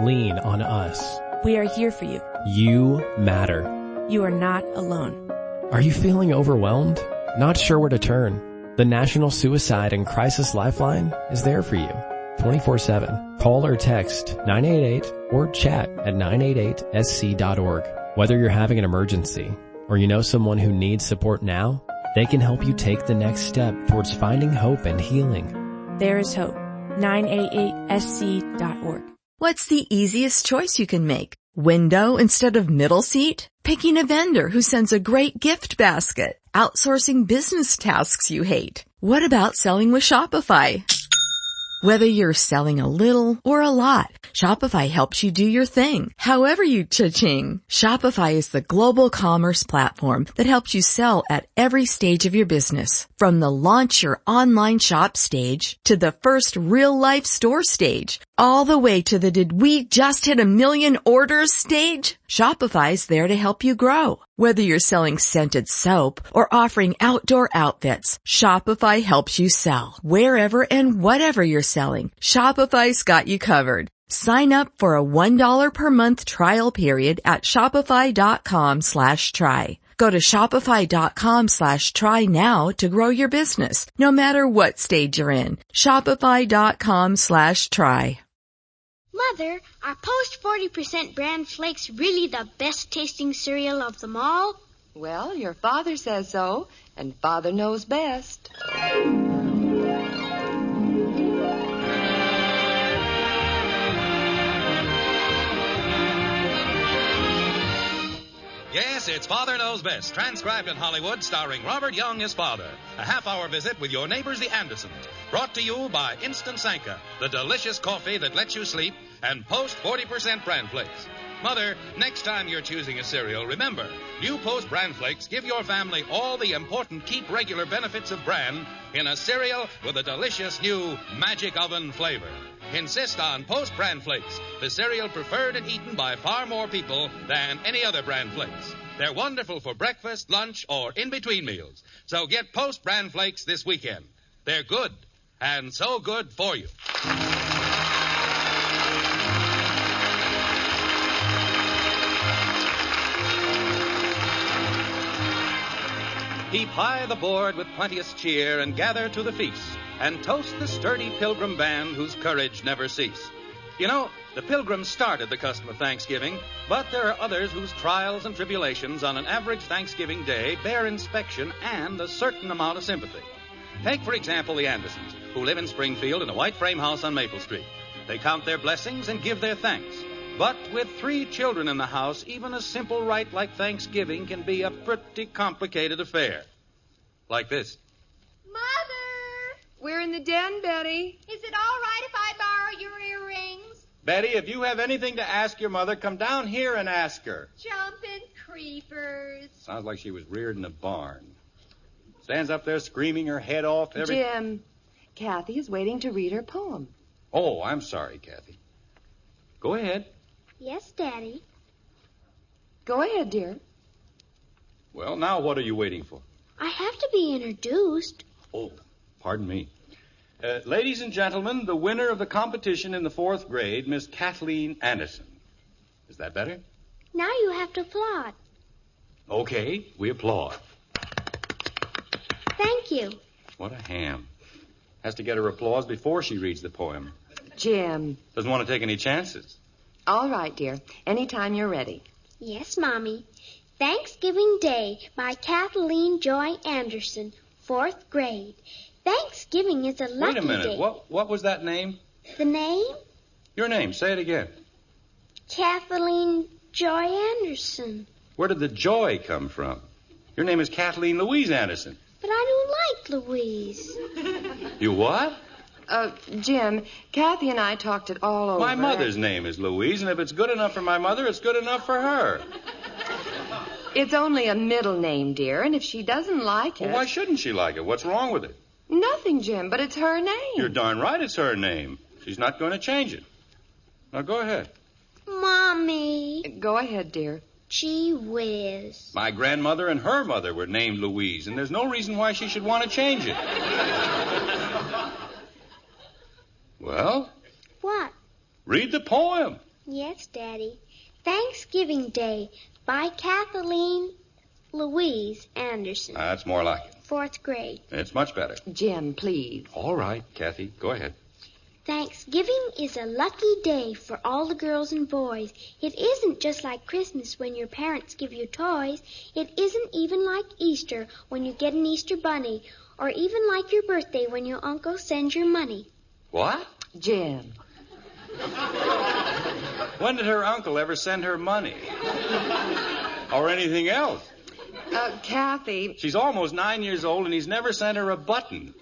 Lean on us. We are here for you. You matter. You are not alone. Are you feeling overwhelmed? Not sure where to turn? The National Suicide and Crisis Lifeline is there for you 24/7. Call or text 988 or chat at 988sc.org. Whether you're having an emergency or you know someone who needs support now, they can help you take the next step towards finding hope and healing. There is hope. 988sc.org. What's the easiest choice you can make? Window instead of middle seat? Picking a vendor who sends a great gift basket? Outsourcing business tasks you hate? What about selling with Shopify? Whether you're selling a little or a lot, Shopify helps you do your thing, however you cha-ching. Shopify is the global commerce platform that helps you sell at every stage of your business. From the launch your online shop stage to the first real-life store stage, all the way to the did we just hit 1 million orders stage? Shopify's there to help you grow. Whether you're selling scented soap or offering outdoor outfits, Shopify helps you sell. Wherever and whatever you're selling, Shopify's got you covered. Sign up for a $1 per month trial period at shopify.com/try. Go to shopify.com/try now to grow your business, no matter what stage you're in. Shopify.com/try. Mother, are Post 40% bran flakes really the best tasting cereal of them all? Well, your father says so, and father knows best. Yes, it's Father Knows Best, transcribed in Hollywood, starring Robert Young as father. A half-hour visit with your neighbors, the Andersons. Brought to you by Instant Sanka, the delicious coffee that lets you sleep, and Post 40% Bran Flakes. Mother, next time you're choosing a cereal, remember, new Post Bran Flakes give your family all the important keep regular benefits of bran in a cereal with a delicious new Magic Oven flavor. Insist on Post Bran Flakes, the cereal preferred and eaten by far more people than any other Bran Flakes. They're wonderful for breakfast, lunch, or in-between meals. So get Post Bran Flakes this weekend. They're good, and so good for you. Heap high the board with plenteous cheer and gather to the feast and toast the sturdy pilgrim band whose courage never cease. You know, the Pilgrims started the custom of Thanksgiving, but there are others whose trials and tribulations on an average Thanksgiving day bear inspection and a certain amount of sympathy. Take, for example, the Andersons, who live in Springfield in a white frame house on Maple Street. They count their blessings and give their thanks. But with 3 children in the house, even a simple rite like Thanksgiving can be a pretty complicated affair. Like this. Mother! We're in the den, Betty. Is it all right if I borrow your earrings? Betty, if you have anything to ask your mother, come down here and ask her. Jumping creepers. Sounds like she was reared in a barn. Stands up there screaming her head off every... Jim, Kathy is waiting to read her poem. Oh, I'm sorry, Kathy. Go ahead. Yes, Daddy. Go ahead, dear. Well, now what are you waiting for? I have to be introduced. Oh, pardon me. Ladies and gentlemen, the winner of the competition in the 4th grade, Miss Kathleen Anderson. Is that better? Now you have to applaud. Okay, we applaud. Thank you. What a ham. Has to get her applause before she reads the poem. Jim. Doesn't want to take any chances. All right, dear. Anytime you're ready. Yes, Mommy. Thanksgiving Day by Kathleen Joy Anderson, 4th grade. Thanksgiving is a lucky day. Wait a minute. What was that name? The name? Your name. Say it again. Kathleen Joy Anderson. Where did the joy come from? Your name is Kathleen Louise Anderson. But I don't like Louise. You what? Jim, Kathy and I talked it all over. My mother's name is Louise, and if it's good enough for my mother, it's good enough for her. It's only a middle name, dear, and if she doesn't like it... Well, why shouldn't she like it? What's wrong with it? Nothing, Jim, but it's her name. You're darn right it's her name. She's not going to change it. Now, go ahead. Mommy. Go ahead, dear. Gee whiz. My grandmother and her mother were named Louise, and there's no reason why she should want to change it. Well? What? Read the poem. Yes, Daddy. Thanksgiving Day by Kathleen Louise Anderson. That's more like it. 4th grade. It's much better. Jim, please. All right, Kathy, go ahead. Thanksgiving is a lucky day for all the girls and boys. It isn't just like Christmas when your parents give you toys. It isn't even like Easter when you get an Easter bunny, or even like your birthday when your uncle sends your money. What? Jim. When did her uncle ever send her money? Or anything else? Kathy. She's almost 9 years old, and he's never sent her a button.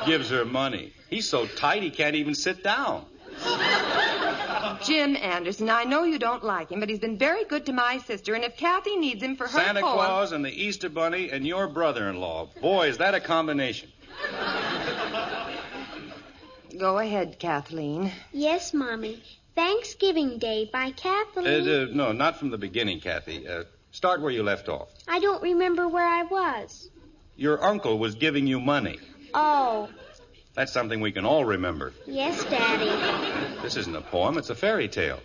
Gives her money. He's so tight he can't even sit down. Jim Anderson, I know you don't like him, but he's been very good to my sister, and if Kathy needs him for her Santa poem... Claus and the Easter Bunny and your brother-in-law. Boy, is that a combination. Go ahead, Kathleen. Yes, Mommy. Thanksgiving Day by Kathleen... No, not from the beginning, Kathy. Start where you left off. I don't remember where I was. Your uncle was giving you money. Oh. That's something we can all remember. Yes, Daddy. This isn't a poem, it's a fairy tale.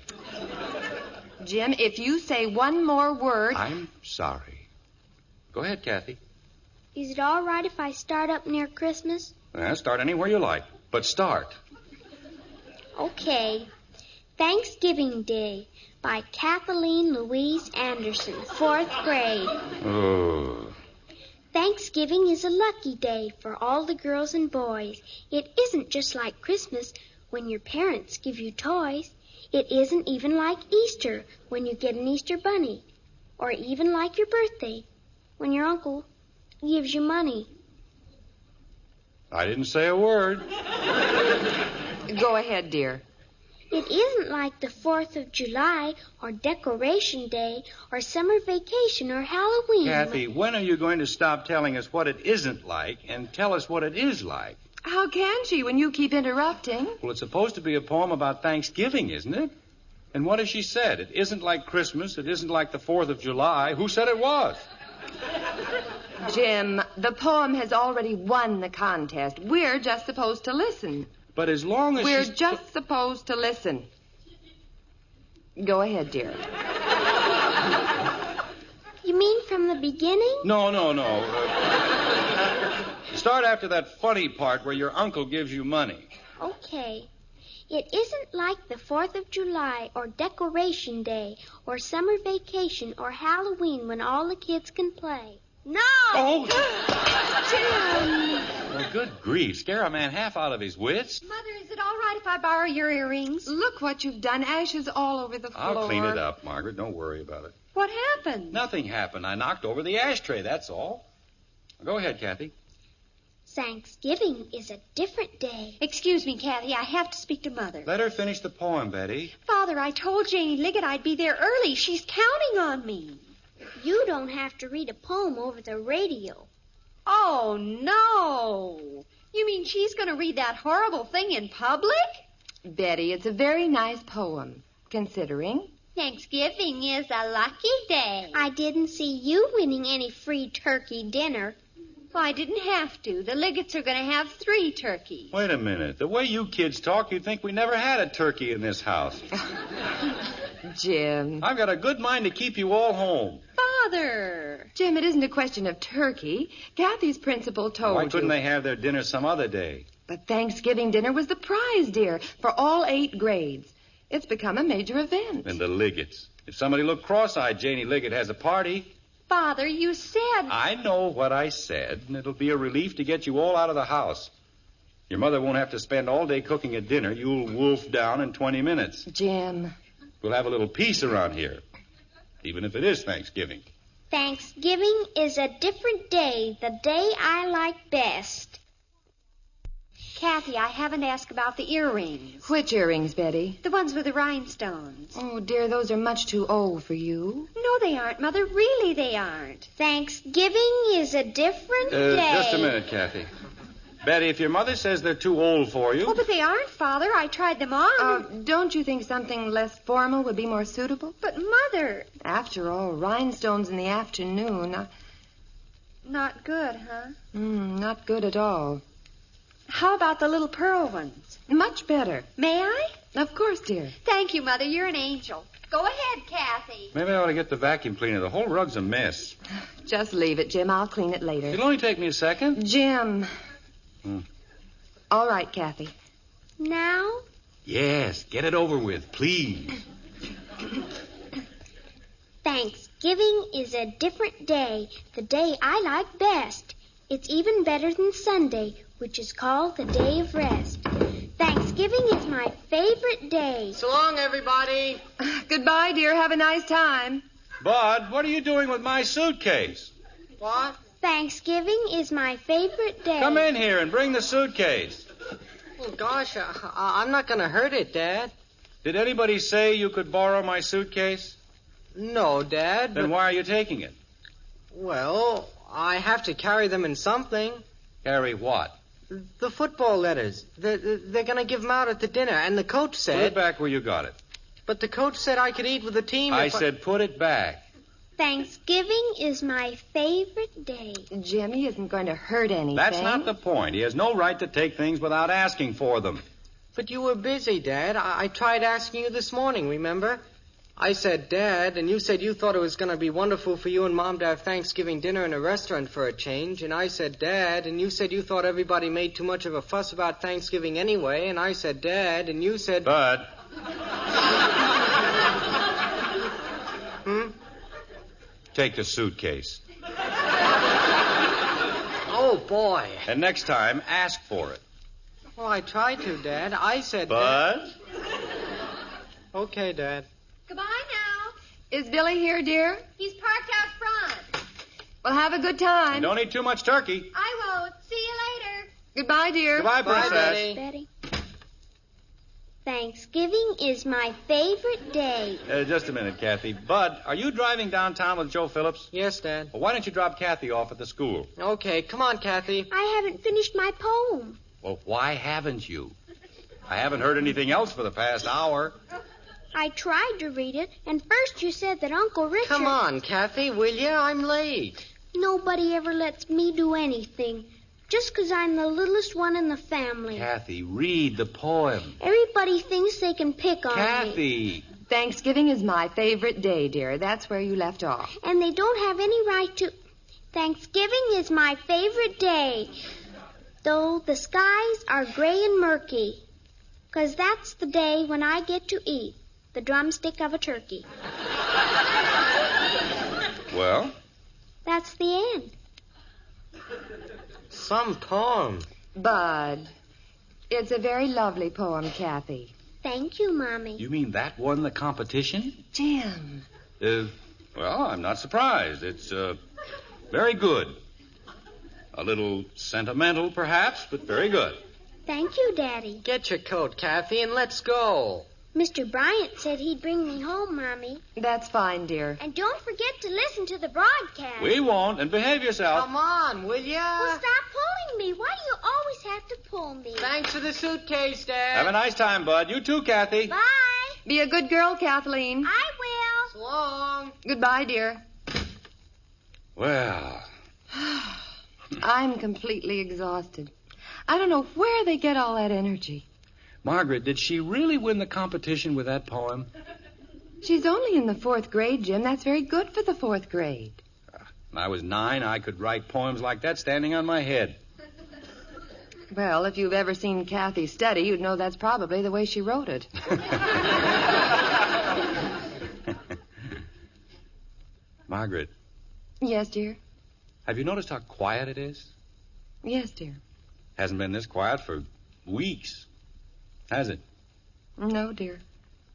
Jim, if you say one more word... I'm sorry. Go ahead, Kathy. Is it all right if I start up near Christmas? Start anywhere you like, but start. Okay. Thanksgiving Day by Kathleen Louise Anderson, 4th grade. Oh. Thanksgiving is a lucky day for all the girls and boys. It isn't just like Christmas when your parents give you toys. It isn't even like Easter when you get an Easter bunny. Or even like your birthday when your uncle gives you money. I didn't say a word. Go ahead, dear. It isn't like the 4th of July or Decoration Day or summer vacation or Halloween. Kathy, when are you going to stop telling us what it isn't like and tell us what it is like? How can she when you keep interrupting? Well, it's supposed to be a poem about Thanksgiving, isn't it? And what has she said? It isn't like Christmas. It isn't like the 4th of July. Who said it was? Jim, the poem has already won the contest. We're just supposed to listen. But as long as We're just supposed to listen. Go ahead, dear. You mean from the beginning? No. Start after that funny part where your uncle gives you money. Okay. It isn't like the 4th of July or Decoration Day or summer vacation or Halloween when all the kids can play. No! Oh! Jim! Well, good grief. Scare a man half out of his wits. Mother, is it all right if I borrow your earrings? Look what you've done. Ashes all over the floor. I'll clean it up, Margaret. Don't worry about it. What happened? Nothing happened. I knocked over the ashtray, that's all. Go ahead, Kathy. Thanksgiving is a different day. Excuse me, Kathy. I have to speak to Mother. Let her finish the poem, Betty. Father, I told Janie Liggett I'd be there early. She's counting on me. You don't have to read a poem over the radio. Oh, no. You mean she's going to read that horrible thing in public? Betty, it's a very nice poem, considering. Thanksgiving is a lucky day. I didn't see you winning any free turkey dinner. Well, I didn't have to. The Liggets are going to have 3 turkeys. Wait a minute. The way you kids talk, you'd think we never had a turkey in this house. Jim. I've got a good mind to keep you all home. Father. Jim, it isn't a question of turkey. Kathy's principal told Why you. couldn't they have their dinner some other day? But Thanksgiving dinner was the prize, dear, for all 8 grades. It's become a major event. And the Liggets. If somebody looked cross-eyed, Janie Liggett has a party. Father, you said... I know what I said, and it'll be a relief to get you all out of the house. Your mother won't have to spend all day cooking a dinner. You'll wolf down in 20 minutes. Jim. We'll have a little peace around here, even if it is Thanksgiving. Thanksgiving is a different day, the day I like best. Kathy, I haven't asked about the earrings. Which earrings, Betty? The ones with the rhinestones. Oh, dear, those are much too old for you. No, they aren't, Mother. Really, they aren't. Thanksgiving is a different day. Just a minute, Kathy. Betty, if your mother says they're too old for you... Oh, but they aren't, Father. I tried them on. Don't you think something less formal would be more suitable? But, Mother... After all, rhinestones in the afternoon... Not good, huh? Not good at all. How about the little pearl ones? Much better. May I? Of course, dear. Thank you, Mother. You're an angel. Go ahead, Kathy. Maybe I ought to get the vacuum cleaner. The whole rug's a mess. Just leave it, Jim. I'll clean it later. It'll only take me a second. Jim. All right, Kathy. Now? Yes, get it over with, please. Thanksgiving is a different day, the day I like best. It's even better than Sunday, which is called the day of rest. Thanksgiving is my favorite day. So long, everybody. Goodbye, dear. Have a nice time. Bud, what are you doing with my suitcase? What? Thanksgiving is my favorite day. Come in here and bring the suitcase. Oh, gosh, I'm not going to hurt it, Dad. Did anybody say you could borrow my suitcase? No, Dad. Then why are you taking it? Well, I have to carry them in something. Carry what? The football letters. They're going to give them out at the dinner, and the coach said... Put it back where you got it. But the coach said I could eat with the team I if said put it back. Thanksgiving is my favorite day. Jimmy isn't going to hurt anything. That's not the point. He has no right to take things without asking for them. But you were busy, Dad. I tried asking you this morning, remember? I said, Dad, and you said you thought it was going to be wonderful for you and Mom to have Thanksgiving dinner in a restaurant for a change. And I said, Dad, and you said you thought everybody made too much of a fuss about Thanksgiving anyway. And I said, Dad, and you said... Bud. Take the suitcase. Oh, boy. And next time, ask for it. Well, I tried to, Dad. I said... Bud? Okay, Dad. Goodbye now. Is Billy here, dear? He's parked out front. Well, have a good time. You don't eat too much turkey. I won't. See you later. Goodbye, dear. Goodbye, Bye, Princess. Betty. Thanksgiving is my favorite day. Just a minute, Kathy. Bud, are you driving downtown with Joe Phillips? Yes, Dad. Well, why don't you drop Kathy off at the school? Okay, come on, Kathy. I haven't finished my poem. Well, why haven't you? I haven't heard anything else for the past hour. I tried to read it, and first you said that Uncle Richard... Come on, Kathy, will you? I'm late. Nobody ever lets me do anything, just 'cause I'm the littlest one in the family. Kathy, read the poem. Everybody thinks they can pick on me. Kathy. Thanksgiving is my favorite day, dear. That's where you left off. And they don't have any right to... Thanksgiving is my favorite day, though the skies are gray and murky, 'cause that's the day when I get to eat the drumstick of a turkey. Well? That's the end. Some poem. Bud, it's a very lovely poem, Kathy. Thank you, Mommy. You mean that won the competition? Jim. Well, I'm not surprised. It's, very good. A little sentimental, perhaps, but very good. Thank you, Daddy. Get your coat, Kathy, and let's go. Mr. Bryant said he'd bring me home, Mommy. That's fine, dear. And don't forget to listen to the broadcast. We won't, and behave yourself. Come on, will ya? Well, stop pulling me. Why do you always have to pull me? Thanks for the suitcase, Dad. Have a nice time, Bud. You too, Kathy. Bye. Be a good girl, Kathleen. I will. So long. Goodbye, dear. Well, I'm completely exhausted. I don't know where they get all that energy. Margaret, did she really win the competition with that poem? She's only in the 4th grade, Jim. That's very good for the 4th grade. When I was 9, I could write poems like that standing on my head. Well, if you've ever seen Kathy study, you'd know that's probably the way she wrote it. Margaret, Yes, dear. have you noticed how quiet it is? Yes, dear. Hasn't been this quiet for weeks, has it? No, dear.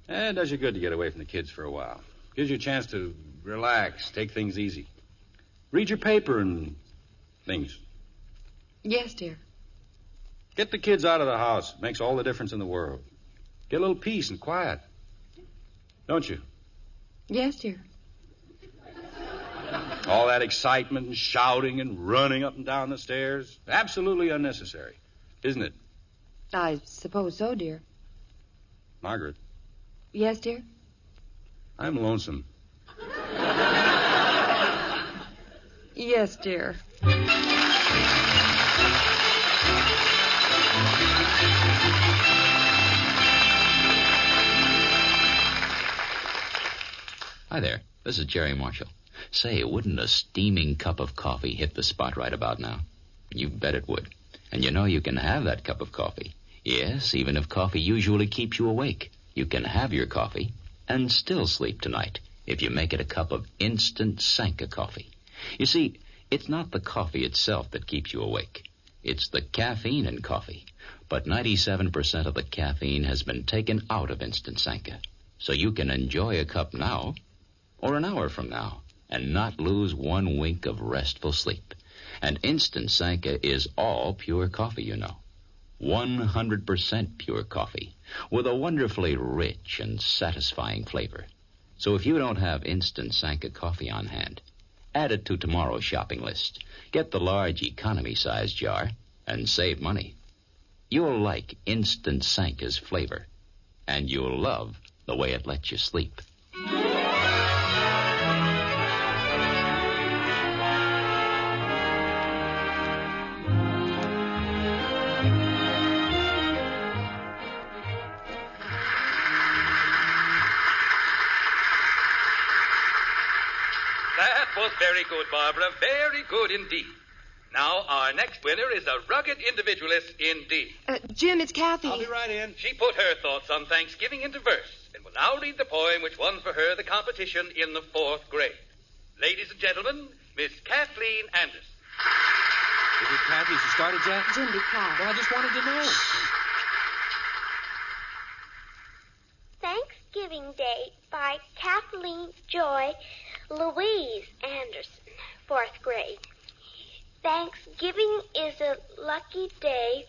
It does you good to get away from the kids for a while. Gives you a chance to relax, take things easy. Read your paper and things. Yes, dear. Get the kids out of the house. Makes all the difference in the world. Get a little peace and quiet. Don't you? Yes, dear. All that excitement and shouting and running up and down the stairs. Absolutely unnecessary, isn't it? I suppose so, dear. Margaret, Yes, dear? I'm lonesome. Yes, dear. Hi there. This is Jerry Marshall. Say, wouldn't a steaming cup of coffee hit the spot right about now? You bet it would. And you know you can have that cup of coffee. Yes, even if coffee usually keeps you awake. You can have your coffee and still sleep tonight if you make it a cup of instant Sanka coffee. You see, it's not the coffee itself that keeps you awake. It's the caffeine in coffee. But 97% of the caffeine has been taken out of instant Sanka. So you can enjoy a cup now or an hour from now and not lose one wink of restful sleep. And instant Sanka is all pure coffee, you know. 100% pure coffee with a wonderfully rich and satisfying flavor. So if you don't have instant Sanka coffee on hand, add it to tomorrow's shopping list. Get the large economy-size jar and save money. You'll like instant Sanka's flavor, and you'll love the way it lets you sleep. That was very good, Barbara. Very good indeed. Now, our next winner is a rugged individualist indeed. Jim, it's Kathy. I'll be right in. She put her thoughts on Thanksgiving into verse and will now read the poem which won for her the competition in the 4th grade. Ladies and gentlemen, Miss Kathleen Anderson. Is it Kathy? She started yet? Jim, be quiet. Well, I just wanted to know. Thanksgiving Day by Kathleen Joy Louise Anderson, 4th grade. Thanksgiving is a lucky day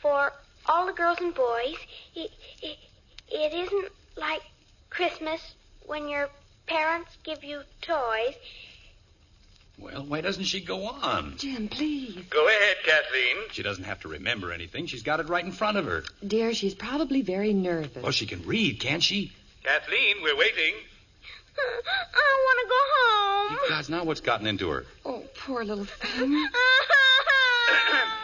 for all the girls and boys. It isn't like Christmas when your parents give you toys. Well, why doesn't she go on? Jim, please. Go ahead, Kathleen. She doesn't have to remember anything. She's got it right in front of her. Dear, she's probably very nervous. Well, she can read, can't she? Kathleen, we're waiting. I want to go home. You guys, now what's gotten into her? Oh, poor little thing.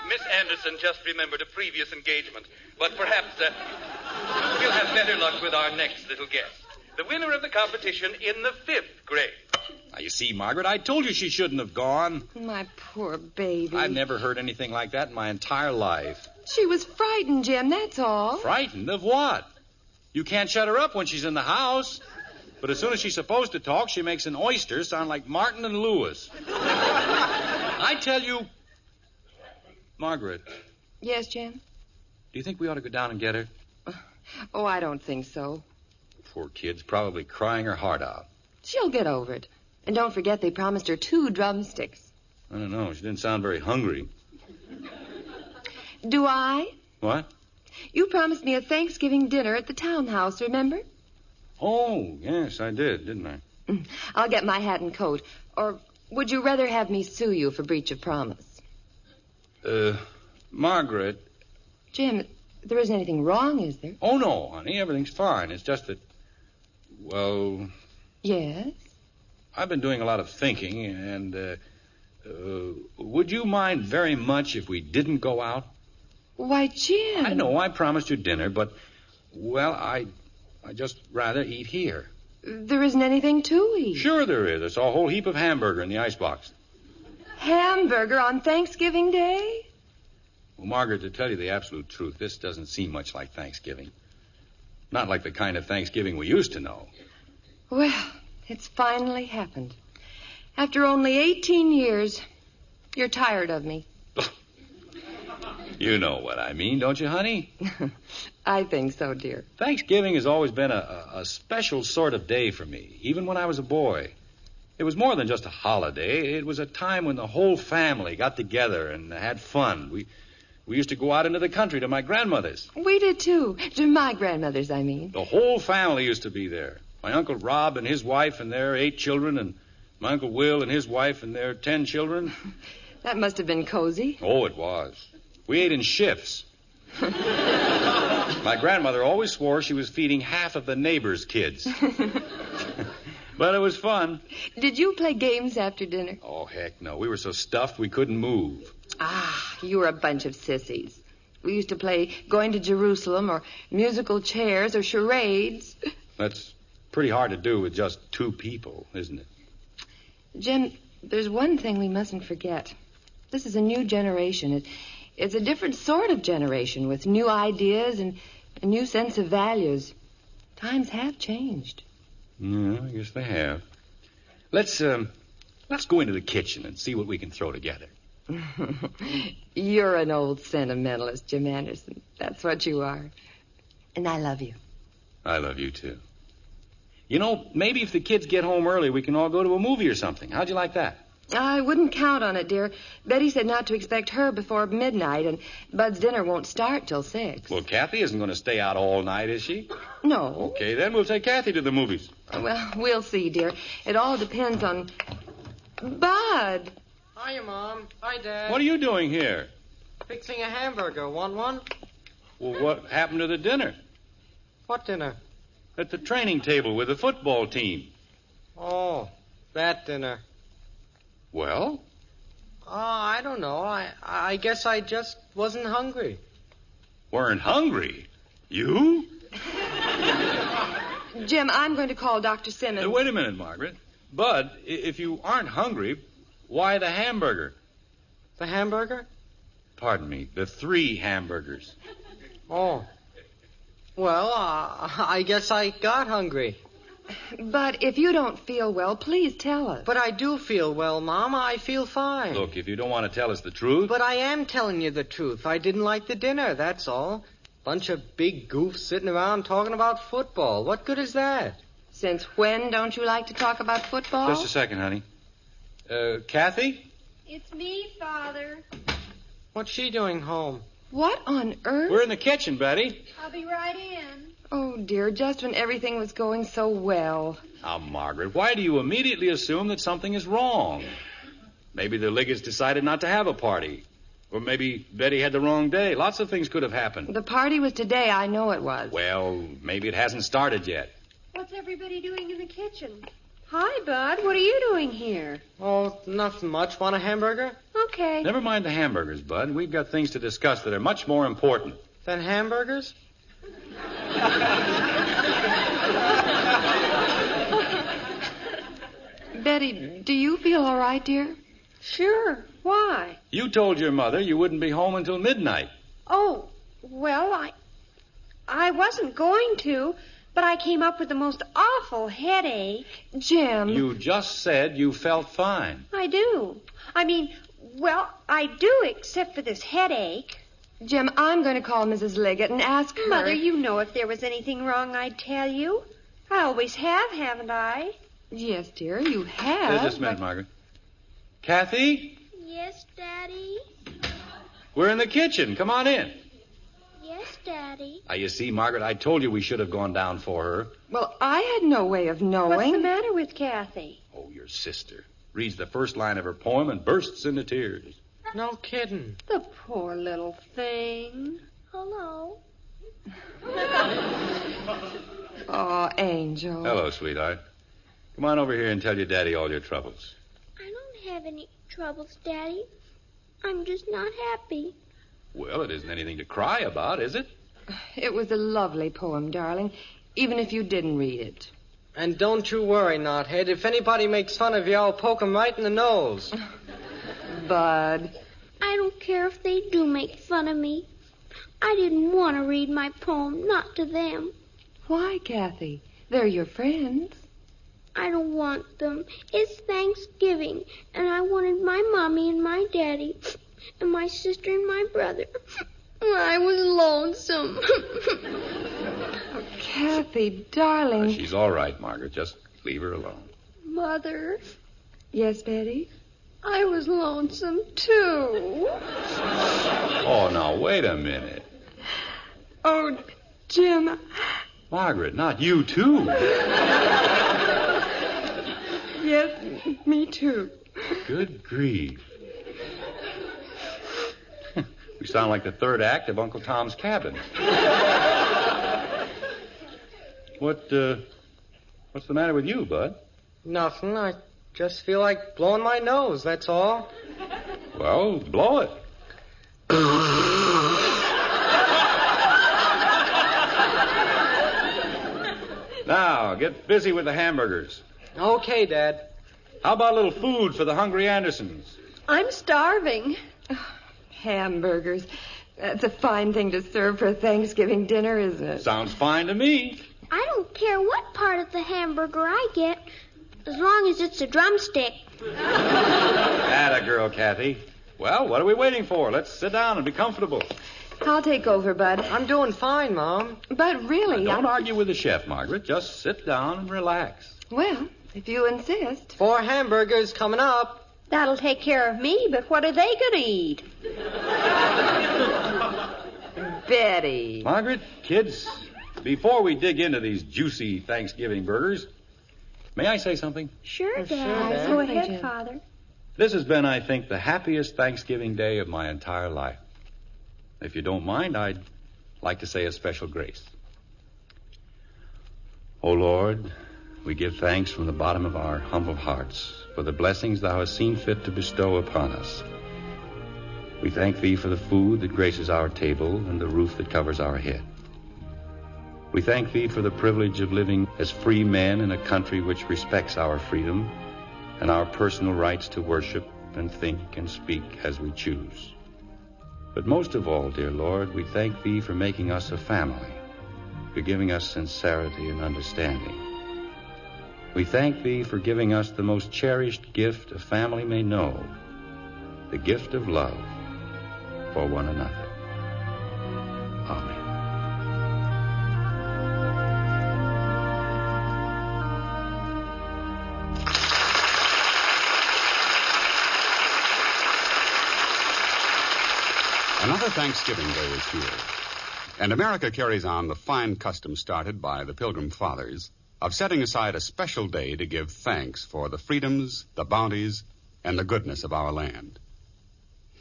Miss Anderson just remembered a previous engagement, but perhaps we'll have better luck with our next little guest. The winner of the competition in the 5th grade. Now, you see, Margaret, I told you she shouldn't have gone. My poor baby. I've never heard anything like that in my entire life. She was frightened, Jim, that's all. Frightened of what? You can't shut her up when she's in the house. But as soon as she's supposed to talk, she makes an oyster sound like Martin and Lewis. I tell you, Margaret. Yes, Jim? Do you think we ought to go down and get her? Oh, I don't think so. Poor kid's probably crying her heart out. She'll get over it. And don't forget they promised her 2 drumsticks. I don't know. She didn't sound very hungry. Do I? What? You promised me a Thanksgiving dinner at the townhouse, remember? Oh, yes, I did, didn't I? I'll get my hat and coat. Or would you rather have me sue you for breach of promise? Margaret. Jim, there isn't anything wrong, is there? Oh, no, honey, everything's fine. It's just that, well... Yes? I've been doing a lot of thinking, and, would you mind very much if we didn't go out? Why, Jim... I know I promised you dinner, but, well, I just rather eat here. There isn't anything to eat. Sure there is. There's a whole heap of hamburger in the icebox. Hamburger on Thanksgiving Day? Well, Margaret, to tell you the absolute truth, this doesn't seem much like Thanksgiving. Not like the kind of Thanksgiving we used to know. Well, it's finally happened. After only 18 years, you're tired of me. You know what I mean, don't you, honey? I think so, dear. Thanksgiving has always been a special sort of day for me, even when I was a boy. It was more than just a holiday. It was a time when the whole family got together and had fun. We used to go out into the country to my grandmother's. We did, too. To my grandmother's, I mean. The whole family used to be there. My Uncle Rob and his wife and their 8 children, and my Uncle Will and his wife and their 10 children. That must have been cozy. Oh, it was. We ate in shifts. My grandmother always swore she was feeding half of the neighbors' kids. But it was fun. Did you play games after dinner? Oh, heck no. We were so stuffed we couldn't move. Ah, you were a bunch of sissies. We used to play Going to Jerusalem or musical chairs or charades. That's pretty hard to do with just two people, isn't it? Jim, there's one thing we mustn't forget. This is a new generation. It's a different sort of generation with new ideas and a new sense of values. Times have changed. Yeah, I guess they have. Let's go into the kitchen and see what we can throw together. You're an old sentimentalist, Jim Anderson. That's what you are. And I love you. I love you, too. You know, maybe if the kids get home early, we can all go to a movie or something. How'd you like that? I wouldn't count on it, dear. Betty said not to expect her before midnight, and Bud's dinner won't start till 6. Well, Kathy isn't going to stay out all night, is she? No. Okay, then we'll take Kathy to the movies. Well, we'll see, dear. It all depends on... Bud! Hiya, Mom. Hi, Dad. What are you doing here? Fixing a hamburger. Want one? Well, what happened to the dinner? What dinner? At the training table with the football team. Oh, that dinner. Well? I don't know. I guess I just wasn't hungry. Weren't hungry? You? Jim, I'm going to call Dr. Simmons. Wait a minute, Margaret. Bud, if you aren't hungry, why the hamburger? The hamburger? Pardon me, the 3 hamburgers. Oh. Well, I guess I got hungry. But if you don't feel well, please tell us. But I do feel well, Mom. I feel fine. Look, if you don't want to tell us the truth... But I am telling you the truth. I didn't like the dinner, that's all. Bunch of big goofs sitting around talking about football. What good is that? Since when don't you like to talk about football? Just a second, honey. Kathy? It's me, Father. What's she doing home? What on earth? We're in the kitchen, Betty. I'll be right in. Oh, dear, just when everything was going so well. Now, Margaret, why do you immediately assume that something is wrong? Maybe the Liggets decided not to have a party. Or maybe Betty had the wrong day. Lots of things could have happened. The party was today, I know it was. Well, maybe it hasn't started yet. What's everybody doing in the kitchen? Hi, Bud. What are you doing here? Oh, nothing much. Want a hamburger? Okay. Never mind the hamburgers, Bud. We've got things to discuss that are much more important. Than hamburgers? Betty, do you feel all right, dear? Sure. Why? You told your mother you wouldn't be home until midnight. Oh, well, I wasn't going to, but I came up with the most awful headache. Jim. You just said you felt fine. I do. I mean, well, I do, except for this headache. Jim, I'm going to call Mrs. Liggett and ask her... Mother, you know if there was anything wrong, I'd tell you. I always have, haven't I? Yes, dear, you have. Just a minute, Margaret. Kathy? Yes, Daddy? We're in the kitchen. Come on in. Yes, Daddy. You see, Margaret, I told you we should have gone down for her. Well, I had no way of knowing. What's the matter with Kathy? Oh, your sister. Reads the first line of her poem and bursts into tears. No kidding. The poor little thing. Hello. Oh, Angel. Hello, sweetheart. Come on over here and tell your daddy all your troubles. I don't have any troubles, Daddy. I'm just not happy. Well, it isn't anything to cry about, is it? It was a lovely poem, darling, even if you didn't read it. And don't you worry, Knothead. If anybody makes fun of you, I'll poke 'em right in the nose. Bud. I don't care if they do make fun of me. I didn't want to read my poem, not to them. Why, Kathy? They're your friends. I don't want them. It's Thanksgiving, and I wanted my mommy and my daddy, and my sister and my brother. I was lonesome. Oh, Kathy, darling. She's all right, Margaret. Just leave her alone. Mother, Yes, Betty? I was lonesome, too. Oh, now, wait a minute. Oh, Jim. Margaret, not you, too. Yes, me too. Good grief. We sound like the third act of Uncle Tom's Cabin. What's the matter with you, Bud? Nothing. I just feel like blowing my nose, that's all. Well, blow it. Now, get busy with the hamburgers. Okay, Dad. How about a little food for the hungry Andersons? I'm starving. Hamburgers. That's a fine thing to serve for a Thanksgiving dinner, isn't it? Sounds fine to me. I don't care what part of the hamburger I get, as long as it's a drumstick. Atta girl, Kathy. Well, what are we waiting for? Let's sit down and be comfortable. I'll take over, Bud. I'm doing fine, Mom. But really, Now, don't argue with the chef, Margaret. Just sit down and relax. Well, if you insist. 4 hamburgers coming up. That'll take care of me, but what are they going to eat? Betty. Margaret, kids, before we dig into these juicy Thanksgiving burgers, may I say something? Sure, Dad. Dad. Go Certainly, ahead, Jim. Father. This has been, I think, the happiest Thanksgiving day of my entire life. If you don't mind, I'd like to say a special grace. O Lord, we give thanks from the bottom of our humble hearts for the blessings thou hast seen fit to bestow upon us. We thank thee for the food that graces our table and the roof that covers our head. We thank thee for the privilege of living as free men in a country which respects our freedom and our personal rights to worship and think and speak as we choose. But most of all, dear Lord, we thank thee for making us a family, for giving us sincerity and understanding. We thank thee for giving us the most cherished gift a family may know, the gift of love for one another. Amen. Another Thanksgiving Day is here, and America carries on the fine custom started by the Pilgrim Fathers of setting aside a special day to give thanks for the freedoms, the bounties, and the goodness of our land.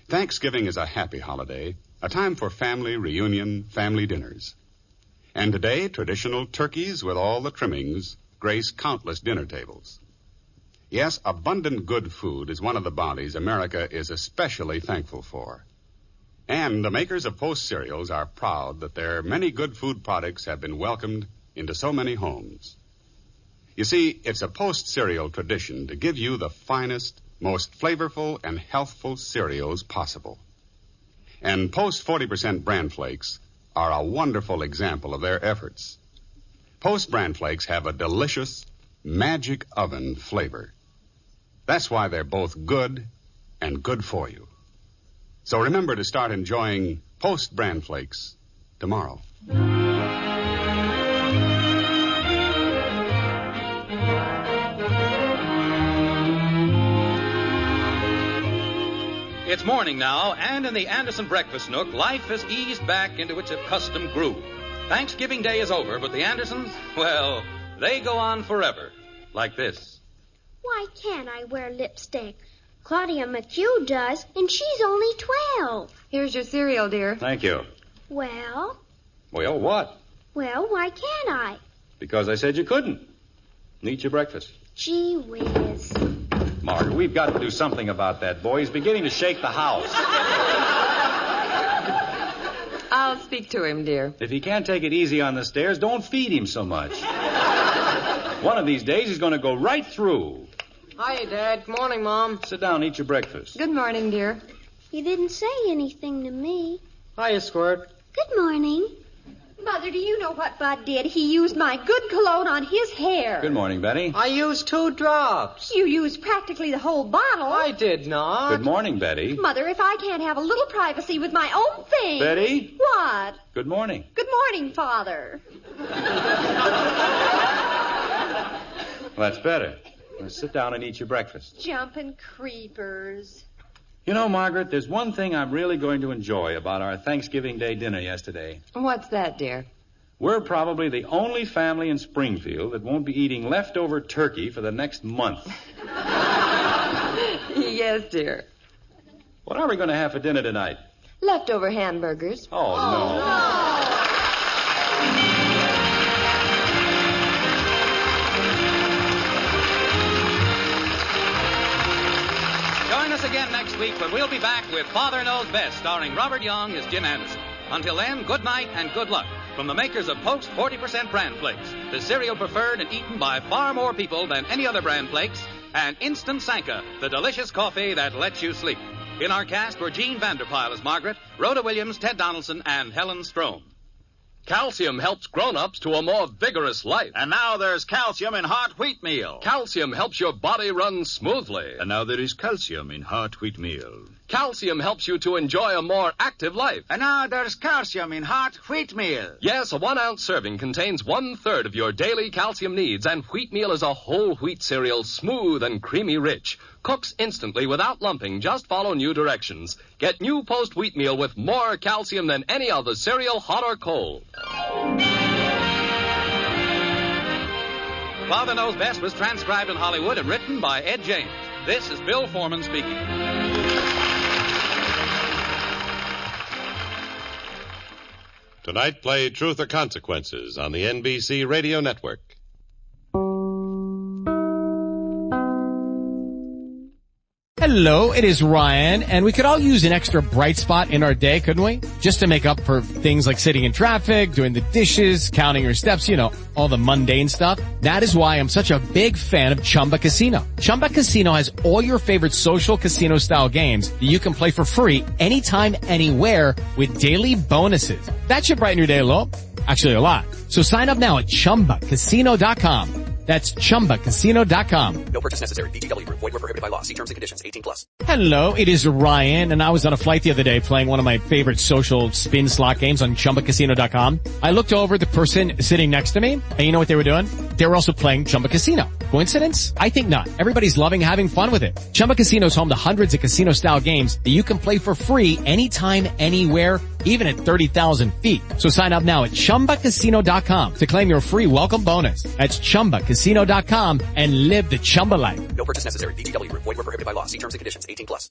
Thanksgiving is a happy holiday, a time for family reunion, family dinners. And today, traditional turkeys with all the trimmings grace countless dinner tables. Yes, abundant good food is one of the bounties America is especially thankful for. And the makers of Post cereals are proud that their many good food products have been welcomed into so many homes. You see, it's a Post cereal tradition to give you the finest, most flavorful and healthful cereals possible. And Post 40% bran flakes are a wonderful example of their efforts. Post bran flakes have a delicious, magic oven flavor. That's why they're both good and good for you. So remember to start enjoying Post bran flakes tomorrow. It's morning now, and in the Anderson breakfast nook, life has eased back into its accustomed groove. Thanksgiving Day is over, but the Andersons, well, they go on forever. Like this. Why can't I wear lipstick? Claudia McHugh does, and she's only 12. Here's your cereal, dear. Thank you. Well, Well, what? why can't I? Because I said you couldn't. Eat your breakfast. Gee whiz. Margaret, we've got to do something about that boy. He's beginning to shake the house. I'll speak to him, dear. If he can't take it easy on the stairs, don't feed him so much. One of these days, he's going to go right through. Hi, Dad. Good morning, Mom. Sit down and eat your breakfast. Good morning, dear. You didn't say anything to me. Hiya, Squirt. Good morning. Mother, do you know what Bud did? He used my good cologne on his hair. Good morning, Betty. I used 2 drops. You used practically the whole bottle. I did not. Good morning, Betty. Mother, if I can't have a little privacy with my own thing. Betty? What? Good morning. Good morning, Father. Well, that's better. Now sit down and eat your breakfast. Jumping creepers. You know, Margaret, there's one thing I'm really going to enjoy about our Thanksgiving Day dinner yesterday. What's that, dear? We're probably the only family in Springfield that won't be eating leftover turkey for the next month. Yes, dear. What are we going to have for dinner tonight? Leftover hamburgers. Oh, no. Join us again next week when we'll be back with Father Knows Best, starring Robert Young as Jim Anderson. Until then, good night and good luck. from the makers of Post 40% Bran Flakes, the cereal preferred and eaten by far more people than any other Bran Flakes, and Instant Sanka, the delicious coffee that lets you sleep. In our cast were Jean Vanderpyle as Margaret, Rhoda Williams, Ted Donaldson, and Helen Strome. Calcium helps grown-ups to a more vigorous life. And now there's calcium in Heart Wheat Meal. Calcium helps your body run smoothly. And now there is calcium in Heart Wheat Meal. Calcium helps you to enjoy a more active life. And now there's calcium in Heart Wheat Meal. Yes, a 1-ounce serving contains 1/3 of your daily calcium needs, and Wheat Meal is a whole wheat cereal, smooth and creamy rich. Cooks instantly without lumping. Just follow new directions. Get new Post Wheat Meal with more calcium than any other cereal, hot or cold. Father Knows Best was transcribed in Hollywood and written by Ed James. This is Bill Foreman speaking. Tonight, play Truth or Consequences on the NBC Radio Network. Hello, it is Ryan, and we could all use an extra bright spot in our day, couldn't we? Just to make up for things like sitting in traffic, doing the dishes, counting your steps, all the mundane stuff. That is why I'm such a big fan of Chumba Casino. Chumba Casino has all your favorite social casino-style games that you can play for free anytime, anywhere with daily bonuses. That should brighten your day a little. Actually, a lot. So sign up now at ChumbaCasino.com. That's ChumbaCasino.com. No purchase necessary. VGW Group. Void where prohibited by law. See terms and conditions. 18+. Hello, it is Ryan, and I was on a flight the other day playing one of my favorite social spin slot games on ChumbaCasino.com. I looked over at the person sitting next to me, and you know what they were doing? They were also playing Chumba Casino. Coincidence? I think not. Everybody's loving having fun with it. Chumba Casino is home to hundreds of casino-style games that you can play for free anytime, anywhere, even at 30,000 feet. So sign up now at ChumbaCasino.com to claim your free welcome bonus. That's ChumbaCasino.com and live the Chumba life. No purchase necessary. VGW Group. Void where prohibited by law. See terms and conditions. 18+.